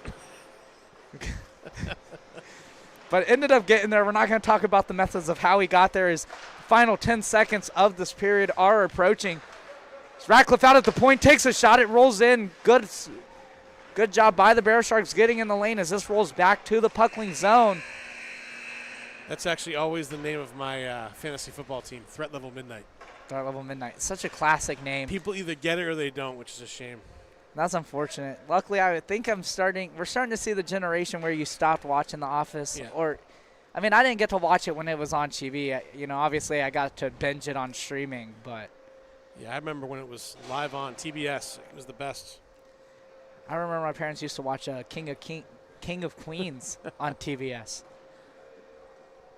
[SPEAKER 1] But ended up getting there. We're not going to talk about the methods of how he got there. His final 10 seconds of this period are approaching. Ratcliffe out at the point, takes a shot. It rolls in. Good job by the Bearsharks getting in the lane as this rolls back to the Puckling zone.
[SPEAKER 2] That's actually always the name of my fantasy football team, Threat Level Midnight.
[SPEAKER 1] Threat Level Midnight. Such a classic name.
[SPEAKER 2] People either get it or they don't, which is a shame.
[SPEAKER 1] That's unfortunate. Luckily, I would think we're starting to see the generation where you stopped watching The Office.
[SPEAKER 2] Yeah.
[SPEAKER 1] Or, I mean, I didn't get to watch it when it was on TV. Obviously I got to binge it on streaming, but.
[SPEAKER 2] Yeah, I remember when it was live on TBS. It was the best.
[SPEAKER 1] I remember my parents used to watch King of Queens on TBS.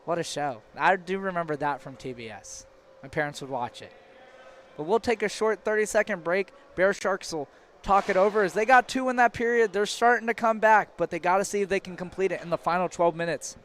[SPEAKER 1] What a show. I do remember that from TBS. My parents would watch it. But we'll take a short 30-second break. Bearsharks will talk it over. As they got 2 in that period, they're starting to come back, but they got to see if they can complete it in the final 12 minutes.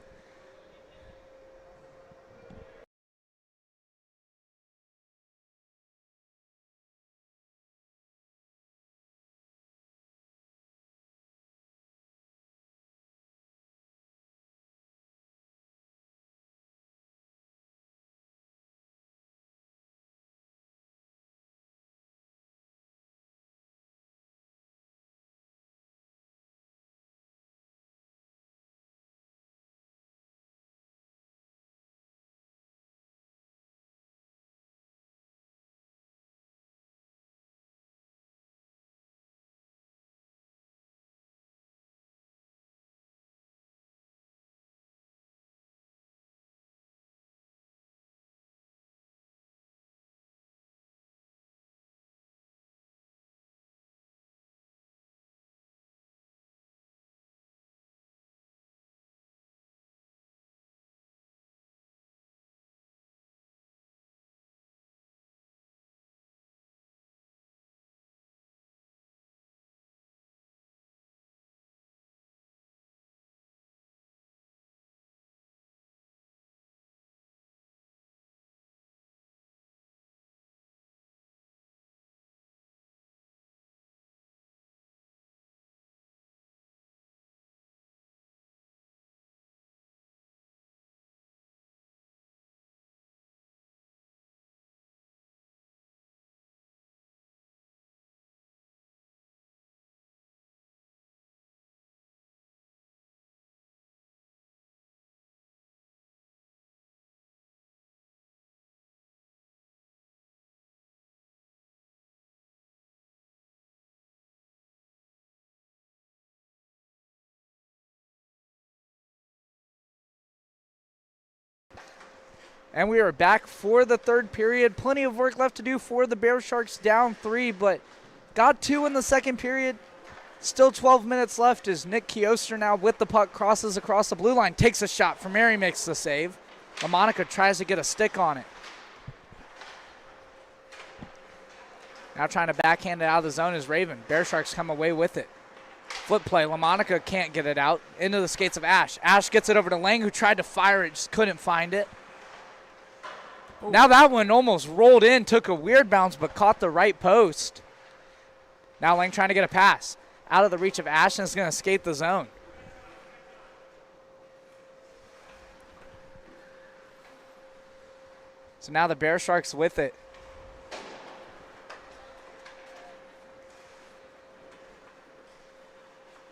[SPEAKER 1] And we are back for the third period. Plenty of work left to do for the Bearsharks, down 3, but got 2 in the second period. Still 12 minutes left as Nick Kioster now with the puck crosses across the blue line, takes a shot from Mary, makes the save. LaMonica tries to get a stick on it. Now trying to backhand it out of the zone is Raven. Bearsharks come away with it. Flip play. LaMonica can't get it out. Into the skates of Ash. Ash gets it over to Lang, who tried to fire it, just couldn't find it. Ooh. Now that one almost rolled in, took a weird bounce, but caught the right post. Now Lang trying to get a pass. Out of the reach of Ash, and is going to skate the zone. So now the Bearsharks with it.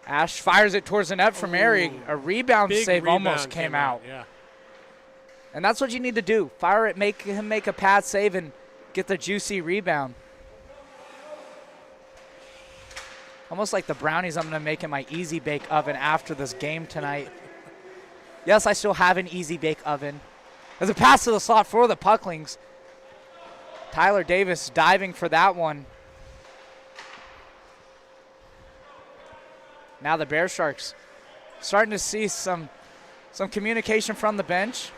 [SPEAKER 1] Ash fires it towards the net from Mary. A rebound save almost came out.
[SPEAKER 2] Yeah.
[SPEAKER 1] And that's what you need to do. Fire it, make him make a pad save, and get the juicy rebound. Almost like the brownies I'm going to make in my Easy Bake Oven after this game tonight. Yes, I still have an Easy Bake Oven. There's a pass to the slot for the Pucklings. Tyler Davis diving for that one. Now the Bearsharks starting to see some communication from the bench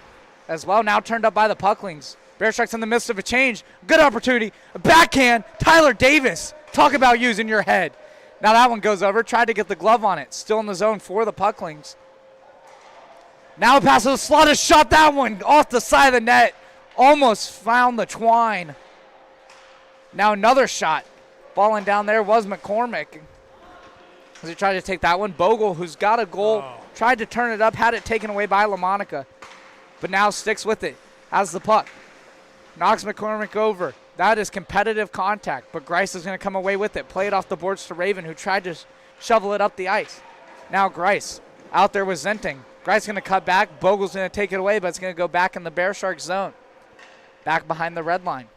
[SPEAKER 1] as well. Now turned up by the Pucklings. Bearsharks in the midst of a change. Good opportunity. A backhand. Tyler Davis. Talk about using your head. Now that one goes over. Tried to get the glove on it. Still in the zone for the Pucklings. Now a pass to the slot. Has shot that one off the side of the net. Almost found the twine. Now another shot. Falling down there was McCormick. As he tried to take that one. Bogle, who's got a goal, tried to turn it up, had it taken away by LaMonica. But now sticks with it. Has the puck. Knocks McCormick over. That is competitive contact, but Grice is going to come away with it. Play it off the boards to Raven, who tried to shovel it up the ice. Now Grice out there with Zenting. Grice going to cut back. Bogle's going to take it away, but it's going to go back in the Bearsharks zone. Back behind the red line.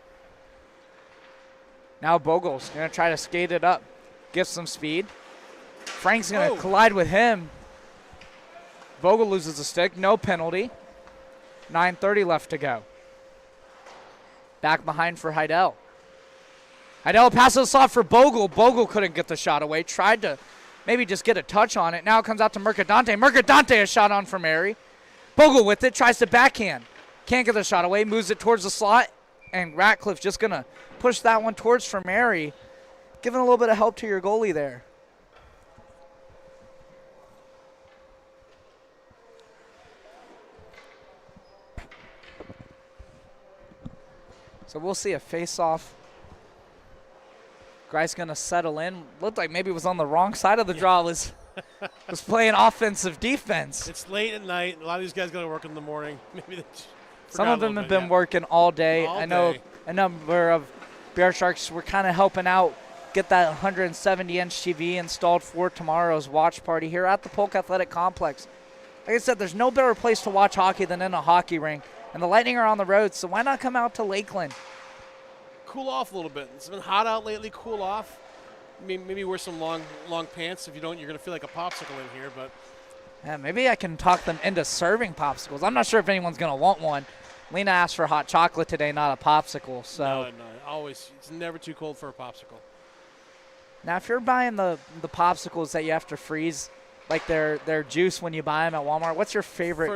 [SPEAKER 1] Now Bogle's going to try to skate it up. Get some speed. Frank's going to collide with him. Bogle loses a stick. No penalty. 9:30 left to go. Back behind for Heidel. Heidel passes the slot for Bogle. Bogle couldn't get the shot away. Tried to maybe just get a touch on it. Now it comes out to Mercadante. Mercadante a shot on for Mary. Bogle with it. Tries to backhand. Can't get the shot away. Moves it towards the slot. And Ratcliffe just going to push that one towards for Mary. Giving a little bit of help to your goalie there. So we'll see a face-off. Grice going to settle in. Looked like maybe it was on the wrong side of the draw. Was playing offensive defense.
[SPEAKER 2] It's late at night. A lot of these guys got to work in the morning. Maybe
[SPEAKER 1] some of them have been working all day. I know a number of Bearsharks were kind of helping out get that 170-inch TV installed for tomorrow's watch party here at the Polk Athletic Complex. Like I said, there's no better place to watch hockey than in a hockey rink. And the Lightning are on the road, so why not come out to Lakeland?
[SPEAKER 2] Cool off a little bit. It's been hot out lately. Cool off. Maybe wear some long pants. If you don't, you're going to feel like a popsicle in here. But
[SPEAKER 1] yeah, maybe I can talk them into serving popsicles. I'm not sure if anyone's going to want one. Lena asked for hot chocolate today, not a popsicle. So
[SPEAKER 2] no, always. It's never too cold for a popsicle.
[SPEAKER 1] Now, if you're buying the popsicles that you have to freeze, like their juice when you buy them at Walmart, what's your favorite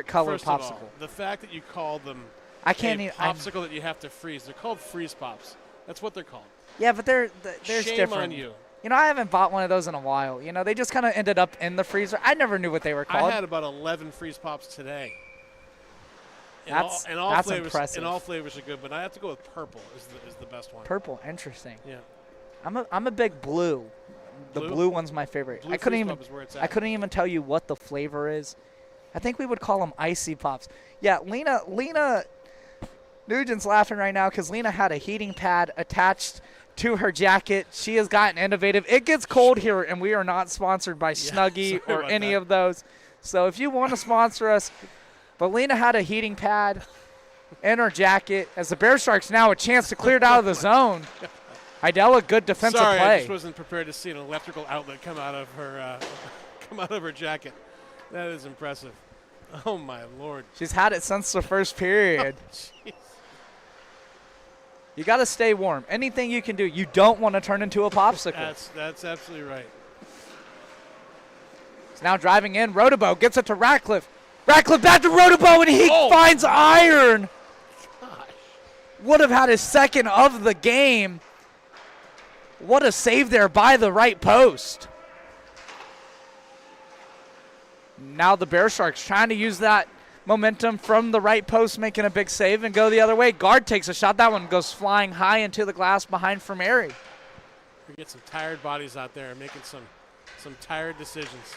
[SPEAKER 1] color popsicle?
[SPEAKER 2] The fact that you call them popsicle that you have to freeze. They're called freeze pops. That's what they're called.
[SPEAKER 1] Yeah, but there's
[SPEAKER 2] Shame
[SPEAKER 1] different.
[SPEAKER 2] on you.
[SPEAKER 1] You know, I haven't bought one of those in a while. You know, they just kind of ended up in the freezer. I never knew what they were called.
[SPEAKER 2] I had about 11 freeze pops today.
[SPEAKER 1] That's impressive.
[SPEAKER 2] And all flavors are good, but I have to go with purple is the best one.
[SPEAKER 1] Purple, interesting.
[SPEAKER 2] Yeah.
[SPEAKER 1] I'm a big blue. The blue one's my favorite.
[SPEAKER 2] Blue
[SPEAKER 1] I couldn't even tell you what the flavor is. I think we would call them icy pops. Yeah, Lena Nugent's laughing right now because Lena had a heating pad attached to her jacket. She has gotten innovative. It gets cold here, and we are not sponsored by Snuggie or any of those. So if you want to sponsor us, but Lena had a heating pad in her jacket as the Bearsharks now a chance to clear it out of the zone. Heidel, a good defensive play.
[SPEAKER 2] I just wasn't prepared to see an electrical outlet come out of her jacket. That is impressive. Oh, my Lord.
[SPEAKER 1] She's had it since the first period.
[SPEAKER 2] Jeez.
[SPEAKER 1] You got to stay warm. Anything you can do. You don't want to turn into a popsicle.
[SPEAKER 2] That's absolutely right.
[SPEAKER 1] It's now driving in. Rotobo gets it to Ratcliffe. Ratcliffe back to Rotobo, and he finds iron.
[SPEAKER 2] Gosh.
[SPEAKER 1] Would have had his second of the game. What a save there by the right post. Now the Bearsharks trying to use that momentum from the right post, making a big save and go the other way. Guard takes a shot. That one goes flying high into the glass behind for Mary.
[SPEAKER 2] We get some tired bodies out there making some tired decisions.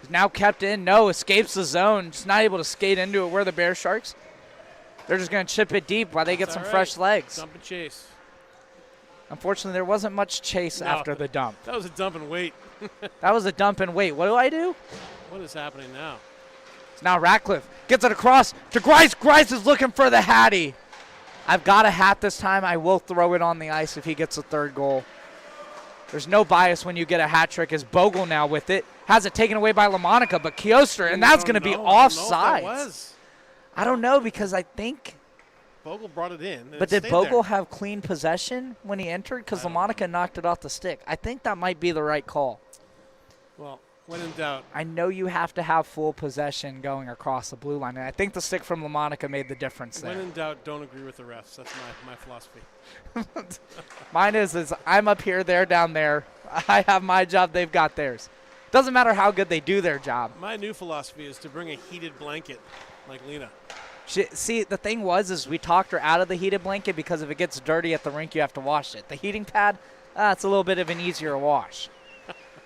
[SPEAKER 1] He's now kept in. No, escapes the zone. Just not able to skate into it where the Bearsharks. They're just going to chip it deep while they get some fresh legs.
[SPEAKER 2] Dump and chase.
[SPEAKER 1] Unfortunately, there wasn't much chase after the dump.
[SPEAKER 2] That was a dump and wait.
[SPEAKER 1] That was a dump and wait. What do I do?
[SPEAKER 2] What is happening now?
[SPEAKER 1] It's now Ratcliffe. Gets it across to Grice. Grice is looking for the hattie. I've got a hat this time. I will throw it on the ice if he gets a third goal. There's no bias when you get a hat trick. As Bogle now with it. Has it taken away by LaMonica, but Kioster, and that's going to be offsides. I don't know because I think
[SPEAKER 2] Bogle brought it in.
[SPEAKER 1] But did Bogle have clean possession when he entered? Because LaMonica knocked it off the stick. I think that might be the right call.
[SPEAKER 2] Well, when in doubt.
[SPEAKER 1] I know you have to have full possession going across the blue line, and I think the stick from LaMonica made the difference there.
[SPEAKER 2] When in doubt, don't agree with the refs. That's my philosophy.
[SPEAKER 1] Mine is I'm up here, they're down there. I have my job, they've got theirs. Doesn't matter how good they do their job.
[SPEAKER 2] My new philosophy is to bring a heated blanket like Lena.
[SPEAKER 1] See, the thing is we talked her out of the heated blanket because if it gets dirty at the rink, you have to wash it. The heating pad, it's a little bit of an easier wash.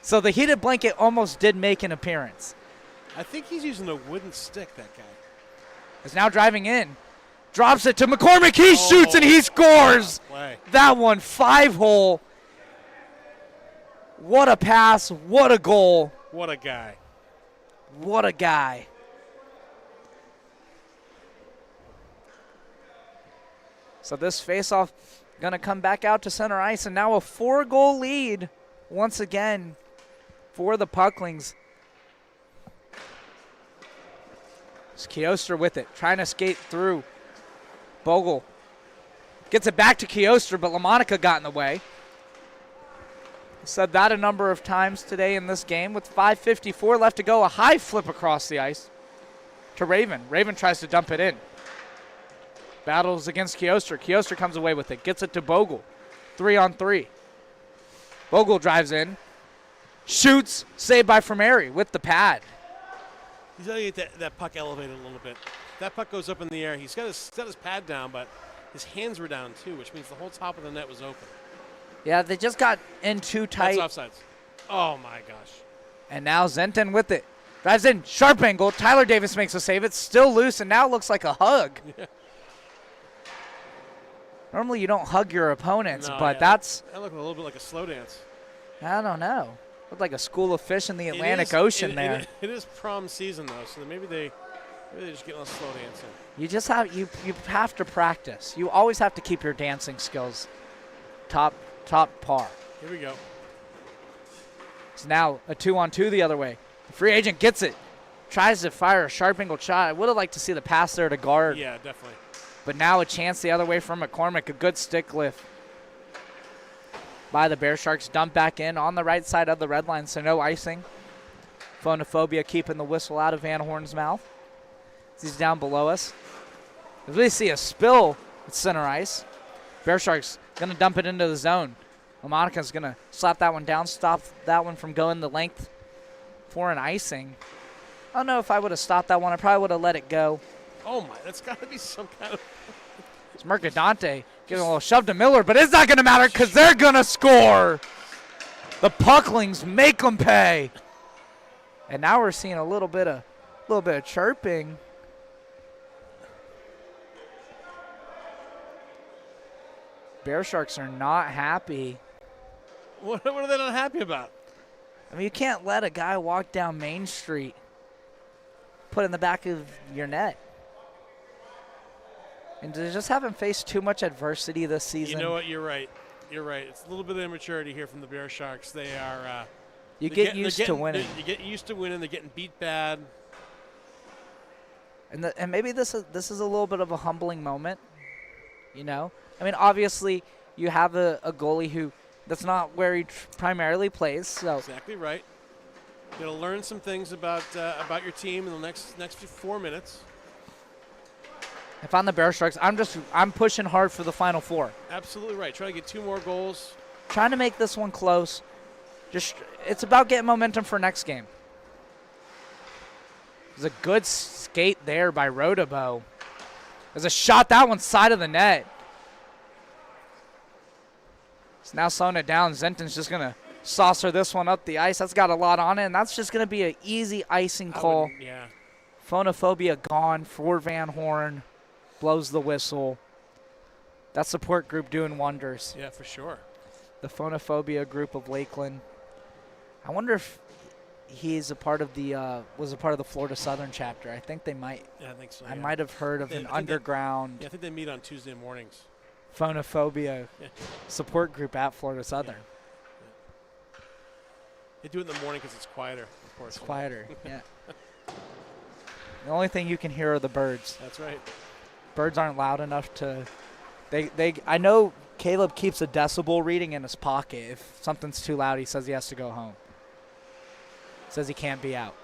[SPEAKER 1] So the heated blanket almost did make an appearance.
[SPEAKER 2] I think he's using a wooden stick, that guy.
[SPEAKER 1] Is now driving in. Drops it to McCormick. He shoots and he scores. That one, 5-hole. What a pass. What a goal.
[SPEAKER 2] What a guy.
[SPEAKER 1] What a guy. So this faceoff going to come back out to center ice, and now a 4-goal lead once again for the Pucklings. It's Kioster with it, trying to skate through. Bogle gets it back to Kioster, but LaMonica got in the way. Said that a number of times today in this game. With 5:54 left to go, a high flip across the ice to Raven. Raven tries to dump it in. Battles against Kioster. Kioster comes away with it. Gets it to Bogle. 3-on-3. Bogle drives in. Shoots. Saved by Fromeri with the pad.
[SPEAKER 2] He's got to get that puck elevated a little bit. That puck goes up in the air. He's got his pad down, but his hands were down too, which means the whole top of the net was open.
[SPEAKER 1] Yeah, they just got in too tight.
[SPEAKER 2] That's offsides. Oh, my gosh.
[SPEAKER 1] And now Zenton with it. Drives in. Sharp angle. Tyler Davis makes a save. It's still loose, and now it looks like a hug.
[SPEAKER 2] Yeah.
[SPEAKER 1] Normally you don't hug your opponents, but that's...
[SPEAKER 2] That looked a little bit like a slow dance.
[SPEAKER 1] I don't know. Looked like a school of fish in the Atlantic Ocean there.
[SPEAKER 2] It is prom season, though, so maybe they just get a slow dancing.
[SPEAKER 1] You just have you have to practice. You always have to keep your dancing skills top par.
[SPEAKER 2] Here we go.
[SPEAKER 1] It's now a 2-on-2 the other way. The free agent gets it. Tries to fire a sharp angled shot. I would have liked to see the pass there to guard.
[SPEAKER 2] Yeah, definitely.
[SPEAKER 1] But now a chance the other way from McCormick. A good stick lift by the Bearsharks. Dump back in on the right side of the red line, so no icing. Phonophobia keeping the whistle out of Van Horn's mouth. He's down below us. If we see a spill at center ice, Bearsharks going to dump it into the zone. LaMonica's going to slap that one down, stop that one from going the length for an icing. I don't know if I would have stopped that one. I probably would have let it go.
[SPEAKER 2] Oh, my. That's got to be some kind of...
[SPEAKER 1] It's Mercadante giving a little shove to Miller, but it's not going to matter because they're going to score. The Pucklings make them pay. And now we're seeing a little bit of chirping. Bearsharks are not happy.
[SPEAKER 2] What are they not happy about?
[SPEAKER 1] I mean, you can't let a guy walk down Main Street, put it in the back of your net. And they just haven't faced too much adversity this season.
[SPEAKER 2] You know what? You're right. You're right. It's a little bit of immaturity here from the Bearsharks. They are.
[SPEAKER 1] You get used to winning.
[SPEAKER 2] You get used to winning. They're getting beat bad.
[SPEAKER 1] And maybe this is a little bit of a humbling moment, you know? I mean, obviously, you have a goalie that's not where he primarily plays. So
[SPEAKER 2] Exactly right. You're going to learn some things about your team in the next 4 minutes.
[SPEAKER 1] if I'm the Bearsharks, I'm pushing hard for the Final Four.
[SPEAKER 2] Absolutely right. Try to get 2 more goals.
[SPEAKER 1] Trying to make this one close. It's about getting momentum for next game. There's a good skate there by Rodebo. There's a shot, that one side of the net. It's now slowing it down. Zenton's just going to saucer this one up the ice. That's got a lot on it, and that's just going to be an easy icing call.
[SPEAKER 2] Yeah.
[SPEAKER 1] Phonophobia gone for Van Horn. Blows the whistle. That support group doing wonders.
[SPEAKER 2] Yeah, for sure.
[SPEAKER 1] The Phonophobia group of Lakeland. I wonder if he's a part of the was a part of the Florida Southern chapter. I think they might.
[SPEAKER 2] Yeah, I think so.
[SPEAKER 1] I might have heard of an underground
[SPEAKER 2] I think they meet on Tuesday mornings.
[SPEAKER 1] Phonophobia support group at Florida Southern.
[SPEAKER 2] Yeah. They do it in the morning because it's quieter, of course.
[SPEAKER 1] It's quieter, yeah. The only thing you can hear are the birds.
[SPEAKER 2] That's right.
[SPEAKER 1] Birds aren't loud enough to. I know Caleb keeps a decibel reading in his pocket. If something's too loud, he says he has to go home. Says he can't be out.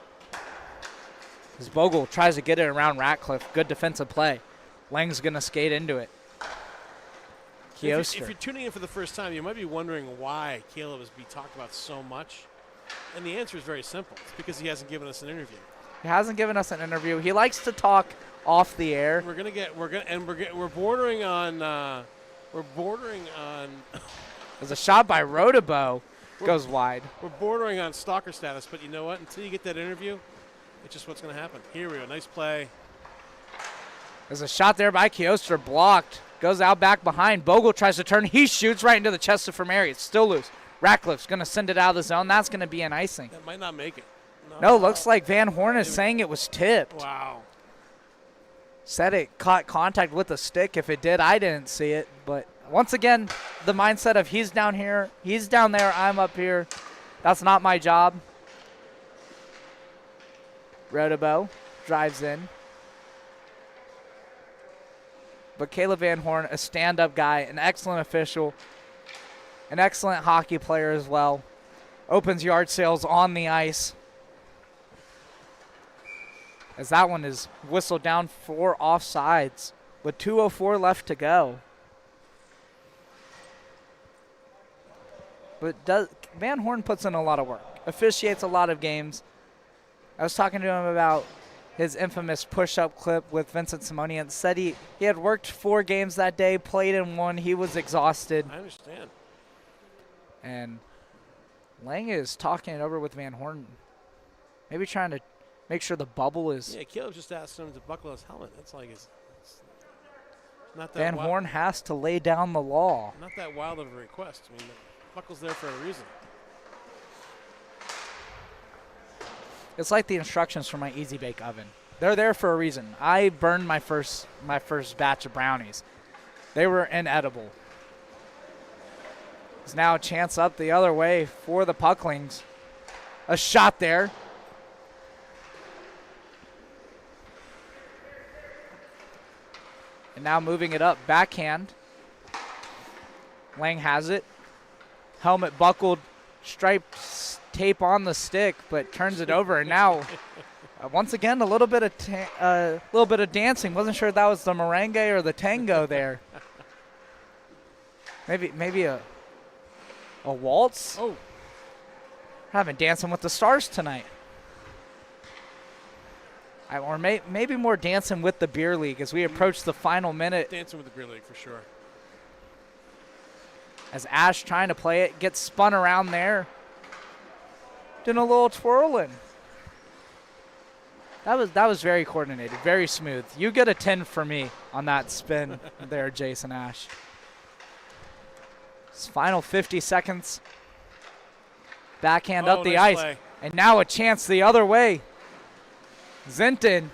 [SPEAKER 1] As Bogle tries to get it around Ratcliffe. Good defensive play. Lang's going to skate into it.
[SPEAKER 2] If you're tuning in for the first time, you might be wondering why Caleb is being talked about so much. And the answer is very simple. It's because he hasn't given us an interview.
[SPEAKER 1] He hasn't given us an interview. He likes to talk off the air.
[SPEAKER 2] We're bordering on.
[SPEAKER 1] There's a shot by Rodebo. Goes wide.
[SPEAKER 2] We're bordering on stalker status, but you know what? Until you get that interview, it's just what's going to happen. Here we go. Nice play.
[SPEAKER 1] There's a shot there by Kioster, blocked. Goes out back behind. Bogle tries to turn. He shoots right into the chest of Vermeer. It's still loose. Ratcliffe's going to send it out of the zone. That's going to be an icing.
[SPEAKER 2] That might not make it.
[SPEAKER 1] No, looks like Van Horn is saying it was tipped.
[SPEAKER 2] Wow.
[SPEAKER 1] Said it caught contact with the stick. If it did, I didn't see it. But once again, the mindset of he's down here, he's down there, I'm up here. That's not my job. Rodebo drives in. But Caleb Van Horn, a stand-up guy, an excellent official, an excellent hockey player as well. Opens yard sales on the ice. As that one is whistled down for offsides with 2:04 left to go. But Van Horn puts in a lot of work, officiates a lot of games. I was talking to him about his infamous push-up clip with Vincent Simonian. Said he had worked 4 games that day, played in 1. He was exhausted.
[SPEAKER 2] I understand.
[SPEAKER 1] And Lang is talking it over with Van Horn, maybe trying to make sure the bubble is.
[SPEAKER 2] Yeah, Caleb just asked him to buckle his helmet. That's like it's not that
[SPEAKER 1] Van Horn has to lay down the law.
[SPEAKER 2] Not that wild of a request. I mean, the buckle's there for a reason.
[SPEAKER 1] It's like the instructions for my Easy Bake Oven. They're there for a reason. I burned my first batch of brownies. They were inedible. There's now a chance up the other way for the Pucklings. A shot there. And now moving it up, backhand. Lang has it. Helmet buckled, stripes, tape on the stick, but turns it over. And now, once again, a little bit of dancing. Wasn't sure if that was the merengue or the tango there. Maybe a waltz.
[SPEAKER 2] Oh,
[SPEAKER 1] Having Dancing with the Stars tonight. Or maybe more Dancing with the Beer League as we approach the final minute.
[SPEAKER 2] Dancing with the Beer League for sure.
[SPEAKER 1] As Ash trying to play it, gets spun around there. Doing a little twirling. That was very coordinated, very smooth. You get a 10 for me on that spin there, Jason Ash. It's final 50 seconds. Backhand up the
[SPEAKER 2] nice
[SPEAKER 1] ice.
[SPEAKER 2] play.
[SPEAKER 1] And now a chance the other way. Zenton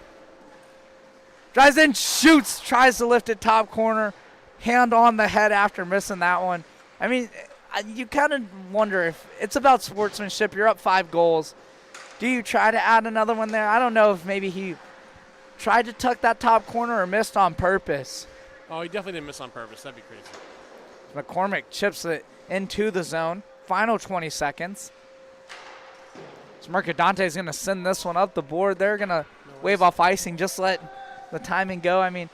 [SPEAKER 1] drives in, shoots, tries to lift it top corner. Hand on the head after missing that one. I mean, you kind of wonder if it's about sportsmanship. You're up 5 goals. Do you try to add another one there? I don't know if maybe he tried to tuck that top corner or missed on purpose.
[SPEAKER 2] Oh, he definitely didn't miss on purpose. That'd be crazy.
[SPEAKER 1] McCormick chips it into the zone. Final 20 seconds. So Mercadante is going to send this one up the board. They're going to wave off icing, just let the timing go. I mean,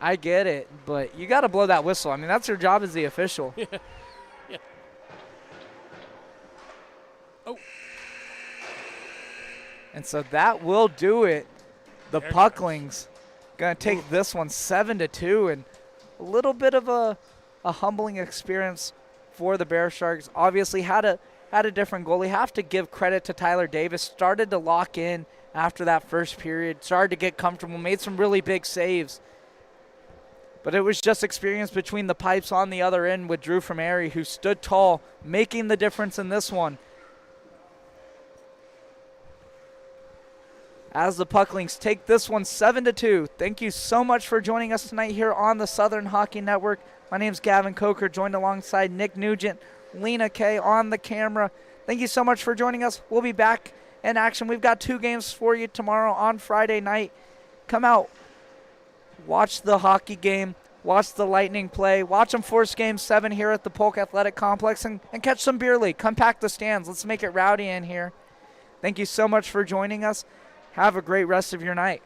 [SPEAKER 1] I get it, but you got to blow that whistle. I mean, that's your job as the official.
[SPEAKER 2] Yeah. Yeah. Oh.
[SPEAKER 1] And so that will do it. The
[SPEAKER 2] There it
[SPEAKER 1] Pucklings going to take this one 7-2, and a little bit of a humbling experience for the Bearsharks. Obviously had a different goalie. Have to give credit to Tyler Davis. Started to lock in after that first period. Started to get comfortable. Made some really big saves. But it was just experience between the pipes on the other end with Drew from Erie, who stood tall, making the difference in this one. As the Pucklings take this one 7-2. Thank you so much for joining us tonight here on the Southern Hockey Network. My name's Gavin Coker, joined alongside Nick Nugent, Lena Kay on the camera. Thank you so much for joining us. We'll be back in action. We've got 2 games for you tomorrow on Friday night. Come out, watch the hockey game, watch the Lightning play, watch them force Game 7 here at the Polk Athletic Complex, and catch some beer league. Come pack the stands. Let's make it rowdy in here. Thank you so much for joining us. Have a great rest of your night.